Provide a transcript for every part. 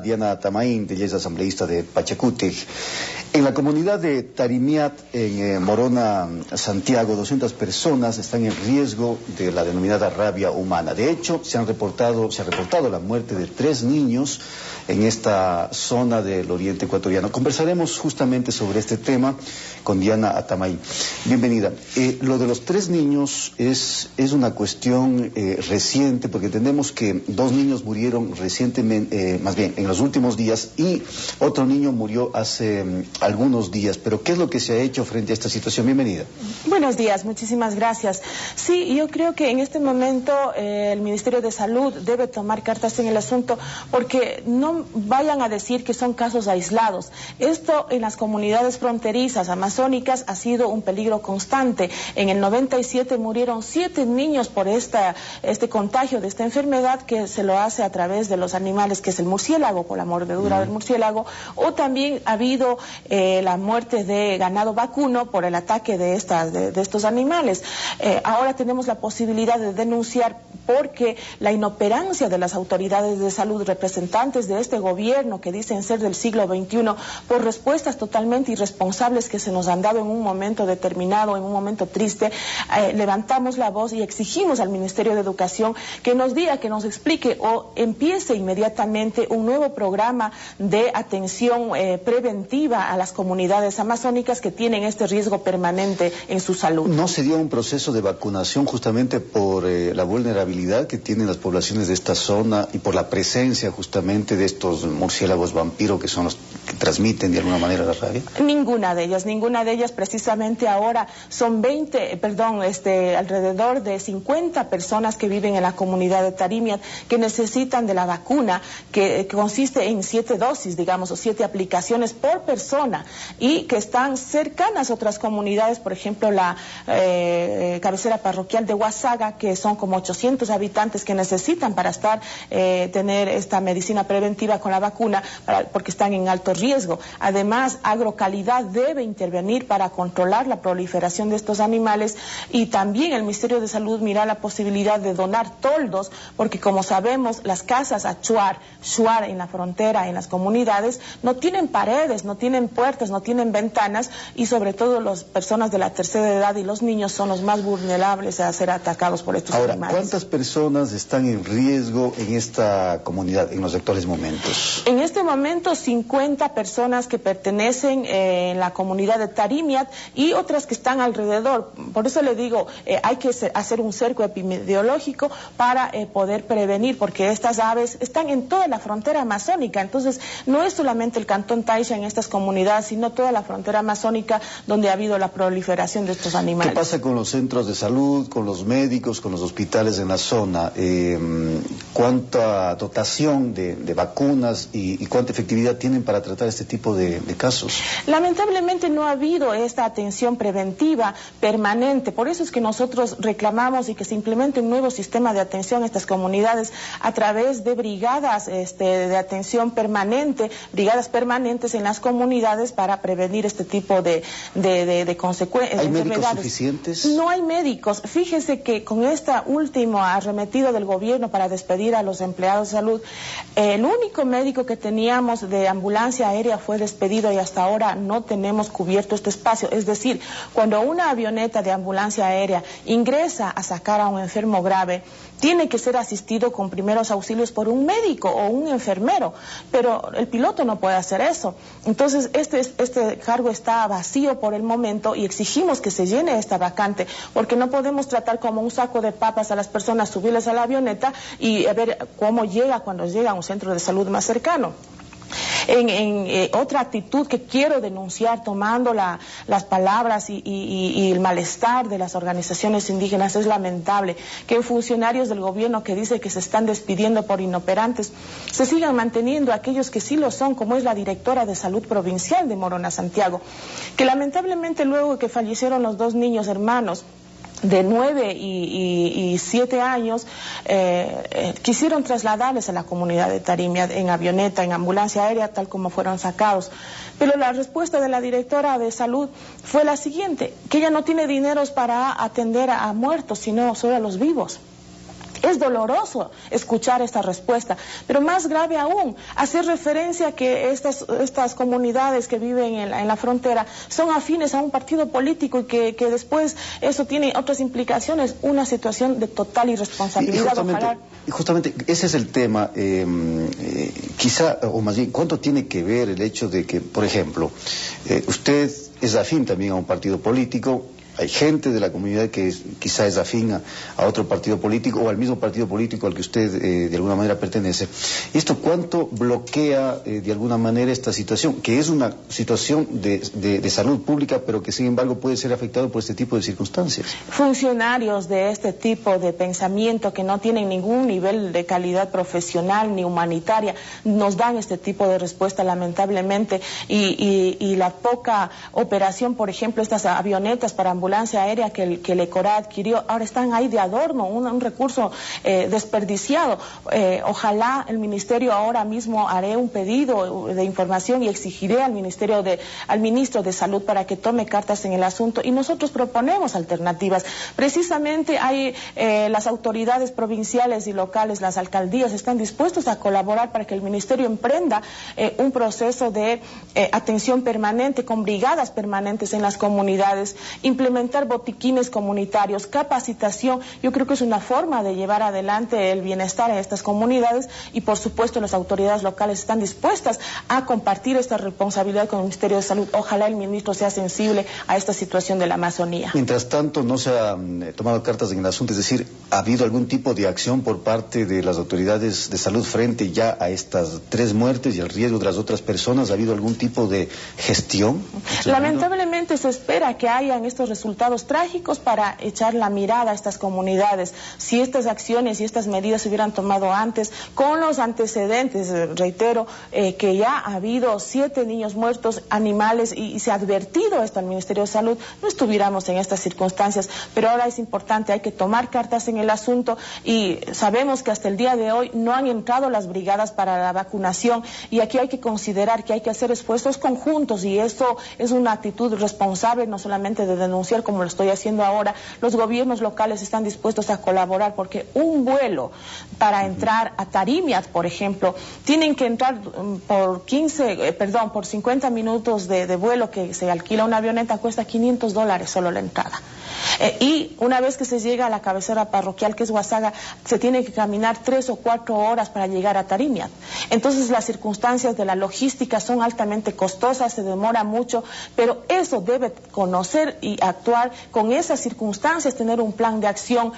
Diana Atamaín, ella es asambleísta de Pachacútec. En la comunidad de Tarimiat, en Morona, Santiago, 200 personas están en riesgo de la denominada rabia humana. De hecho, se ha reportado la muerte de 3 niños en esta zona del oriente ecuatoriano. Conversaremos justamente sobre este tema con Diana Atamaín. Bienvenida. Lo de los 3 niños es una cuestión reciente, porque entendemos que 2 niños murieron recientemente, más bien en los últimos días, y otro niño murió hace algunos días. Pero ¿qué es lo que se ha hecho frente a esta situación? Bienvenida. Buenos días, muchísimas gracias. Sí, yo creo que en este momento el Ministerio de Salud debe tomar cartas en el asunto, porque no vayan a decir que son casos aislados. Esto en las comunidades fronterizas amazónicas ha sido un peligro constante. En el 97 murieron 7 niños por este contagio de esta enfermedad, que se lo hace a través de los animales, que es el murciélago, por la mordedura del murciélago, o también ha habido la muerte de ganado vacuno por el ataque de estos animales. Ahora tenemos la posibilidad de denunciar, porque la inoperancia de las autoridades de salud, representantes de este gobierno que dicen ser del siglo XXI, por respuestas totalmente irresponsables que se nos han dado en un momento determinado, en un momento triste, levantamos la voz y exigimos al Ministerio de Educación que nos diga, que nos explique o empiece inmediatamente un nuevo programa de atención preventiva a las comunidades amazónicas que tienen este riesgo permanente en su salud. ¿No se dio un proceso de vacunación justamente por la vulnerabilidad que tienen las poblaciones de esta zona y por la presencia justamente de estos murciélagos vampiro, que son los que transmiten de alguna manera la rabia? Ninguna de ellas. Precisamente ahora son alrededor de 50 personas que viven en la comunidad de Tarimiat que necesitan de la vacuna, que consiste en 7 dosis, digamos, o 7 aplicaciones por persona, y que están cercanas a otras comunidades, por ejemplo la cabecera parroquial de Huasaga, que son como 800 habitantes que necesitan para tener esta medicina preventiva con la vacuna, porque están en alto riesgo. Además, Agrocalidad debe intervenir para controlar la proliferación de estos animales, y también el Ministerio de Salud mira la posibilidad de donar toldos, porque como sabemos, las casas Shuar en la frontera, en las comunidades, no tienen paredes, no tienen puertas, no tienen ventanas, y sobre todo las personas de la tercera edad y los niños son los más vulnerables a ser atacados por estos animales. ¿Cuántas personas están en riesgo en esta comunidad en los actuales momentos? En este momento 50 personas que pertenecen en la comunidad de Tarimiat y otras que están alrededor. Por eso le digo, hay que hacer un cerco epidemiológico para poder prevenir, porque estas aves están en toda la frontera amazónica. Entonces no es solamente el cantón Taisha en estas comunidades, sino toda la frontera amazónica donde ha habido la proliferación de estos animales. ¿Qué pasa con los centros de salud, con los médicos, con los hospitales en la zona? ¿Cuánta dotación de vacunas y cuánta efectividad tienen para tratar este tipo de casos? Lamentablemente no ha habido esta atención preventiva permanente. Por eso es que nosotros reclamamos y que se implemente un nuevo sistema de atención a estas comunidades a través de brigadas de atención permanente, brigadas permanentes en las comunidades para prevenir este tipo de consecuencias. ¿Hay médicos suficientes? No hay médicos. Fíjese que con este último arremetido del gobierno para despedir a los empleados de salud, el único médico que teníamos de ambulancia aérea fue despedido, y hasta ahora no tenemos cubierto este espacio. Es decir, cuando una avioneta de ambulancia aérea ingresa a sacar a un enfermo grave, tiene que ser asistido con primeros auxilios por un médico o un enfermero, pero el piloto no puede hacer eso. Entonces este cargo está vacío por el momento, y exigimos que se llene esta vacante, porque no podemos tratar como un saco de papas a las personas, subirles a la avioneta y ver cómo llega cuando llega a un centro de salud más cercano. Otra actitud que quiero denunciar, tomando las palabras y el malestar de las organizaciones indígenas, es lamentable que funcionarios del gobierno que dicen que se están despidiendo por inoperantes se sigan manteniendo aquellos que sí lo son, como es la directora de salud provincial de Morona, Santiago, que lamentablemente luego de que fallecieron los 2 niños hermanos de 9 y 7 años, quisieron trasladarles a la comunidad de Tarimiat en avioneta, en ambulancia aérea, tal como fueron sacados. Pero la respuesta de la directora de salud fue la siguiente, que ella no tiene dineros para atender a muertos, sino solo a los vivos. Es doloroso escuchar esta respuesta, pero más grave aún, hacer referencia a que estas comunidades que viven en la frontera son afines a un partido político y que después eso tiene otras implicaciones, una situación de total irresponsabilidad. Y justamente ese es el tema, quizá, o más bien, ¿cuánto tiene que ver el hecho de que, por ejemplo, usted es afín también a un partido político? Hay gente de la comunidad que quizá es afín a otro partido político o al mismo partido político al que usted de alguna manera pertenece. ¿Esto cuánto bloquea de alguna manera esta situación? Que es una situación de salud pública, pero que sin embargo puede ser afectado por este tipo de circunstancias. Funcionarios de este tipo de pensamiento que no tienen ningún nivel de calidad profesional ni humanitaria nos dan este tipo de respuesta, lamentablemente, y la poca operación, por ejemplo, estas avionetas para ambulancia aérea que el ECORA adquirió, ahora están ahí de adorno, un recurso desperdiciado. Ojalá el ministerio ahora mismo haré un pedido de información y exigiré al ministro de Salud para que tome cartas en el asunto, y nosotros proponemos alternativas. Precisamente hay las autoridades provinciales y locales, las alcaldías están dispuestos a colaborar para que el ministerio emprenda un proceso de atención permanente con brigadas permanentes en las comunidades, implementar botiquines comunitarios, capacitación. Yo creo que es una forma de llevar adelante el bienestar en estas comunidades, y por supuesto las autoridades locales están dispuestas a compartir esta responsabilidad con el Ministerio de Salud. Ojalá el ministro sea sensible a esta situación de la Amazonía. Mientras tanto, no se ha tomado cartas en el asunto, es decir, ¿ha habido algún tipo de acción por parte de las autoridades de salud frente ya a estas 3 muertes y el riesgo de las otras personas? ¿Ha habido algún tipo de gestión? Lamentablemente se espera que hayan estos resultados trágicos para echar la mirada a estas comunidades. Si estas acciones y estas medidas se hubieran tomado antes, con los antecedentes, reitero, que ya ha habido 7 niños muertos, animales, y se ha advertido esto al Ministerio de Salud, no estuviéramos en estas circunstancias. Pero ahora es importante, hay que tomar cartas en el asunto, y sabemos que hasta el día de hoy no han entrado las brigadas para la vacunación, y aquí hay que considerar que hay que hacer esfuerzos conjuntos, y esto es una actitud responsable, no solamente de denunciar como lo estoy haciendo ahora. Los gobiernos locales están dispuestos a colaborar, porque un vuelo para entrar a Tarimiat, por ejemplo, tienen que entrar por 50 minutos de vuelo que se alquila una avioneta, cuesta $500 solo la entrada. Y una vez que se llega a la cabecera parroquial, que es Huasaga, se tiene que caminar 3 o 4 horas para llegar a Tarimiat. Entonces las circunstancias de la logística son altamente costosas, se demora mucho, pero eso debe conocer y actuar con esas circunstancias, tener un plan de acción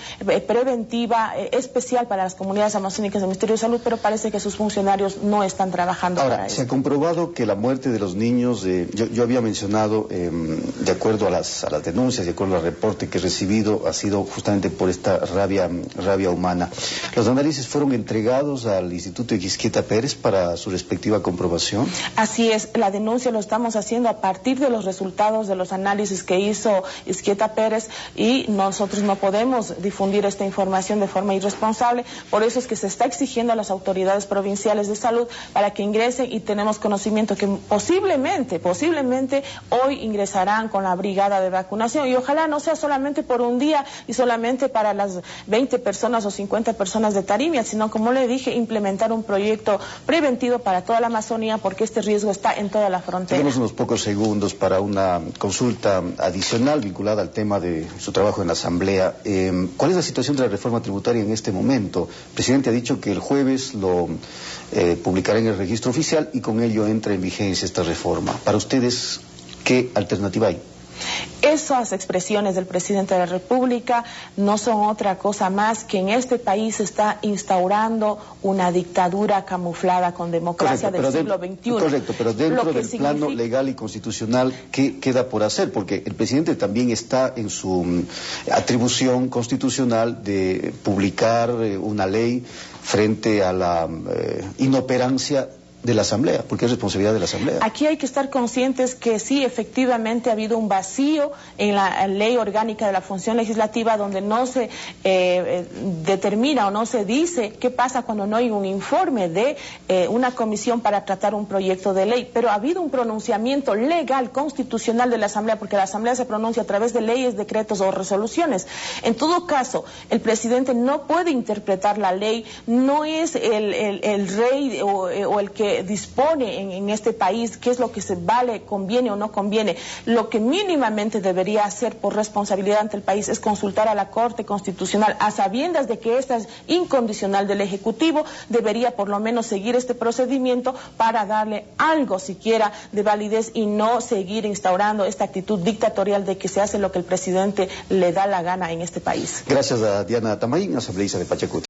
preventiva especial para las comunidades amazónicas del Ministerio de Salud, pero parece que sus funcionarios no están trabajando para eso. Se ha comprobado que la muerte de los niños, yo había mencionado, de acuerdo a las denuncias, de acuerdo al reporte que he recibido, ha sido justamente por esta rabia humana. ¿Los análisis fueron entregados al Instituto Ixquieta Pérez para su respectiva comprobación? Así es, la denuncia lo estamos haciendo a partir de los resultados de los análisis que hizo Ixquieta Pérez, y nosotros no podemos difundir esta información de forma irresponsable. Por eso es que se está exigiendo a las autoridades provinciales de salud para que ingresen, y tenemos conocimiento que posiblemente hoy ingresarán con la brigada de vacunación, y ojalá no sea solamente por un día y solamente para las 20 personas o 50 personas de Tarimiat, sino, como le dije, implementar un proyecto preventivo para toda la Amazonía, porque este riesgo está en toda la frontera. Tenemos unos pocos segundos para una consulta adicional vinculada al tema de su trabajo en la Asamblea. ¿Cuál es la situación de la reforma tributaria en este momento? El presidente ha dicho que el jueves lo publicará en el registro oficial y con ello entra en vigencia esta reforma. Para ustedes, ¿qué alternativa hay? Esas expresiones del presidente de la República no son otra cosa más que en este país se está instaurando una dictadura camuflada con democracia del siglo XXI. Correcto, pero dentro del plano legal y constitucional, ¿qué queda por hacer? Porque el presidente también está en su atribución constitucional de publicar una ley frente a la inoperancia de la Asamblea, porque es responsabilidad de la Asamblea. Aquí hay que estar conscientes que sí, efectivamente ha habido un vacío en la ley orgánica de la función legislativa, donde no se determina o no se dice qué pasa cuando no hay un informe de una comisión para tratar un proyecto de ley. Pero ha habido un pronunciamiento legal, constitucional de la Asamblea, porque la Asamblea se pronuncia a través de leyes, decretos o resoluciones. En todo caso, el presidente no puede interpretar la ley, no es el rey o el que dispone en este país qué es lo que se vale, conviene o no conviene. Lo que mínimamente debería hacer por responsabilidad ante el país es consultar a la Corte Constitucional, a sabiendas de que esta es incondicional del Ejecutivo, debería por lo menos seguir este procedimiento para darle algo siquiera de validez y no seguir instaurando esta actitud dictatorial de que se hace lo que el presidente le da la gana en este país. Gracias a Diana Tamaín, asambleísta de Pachacuti.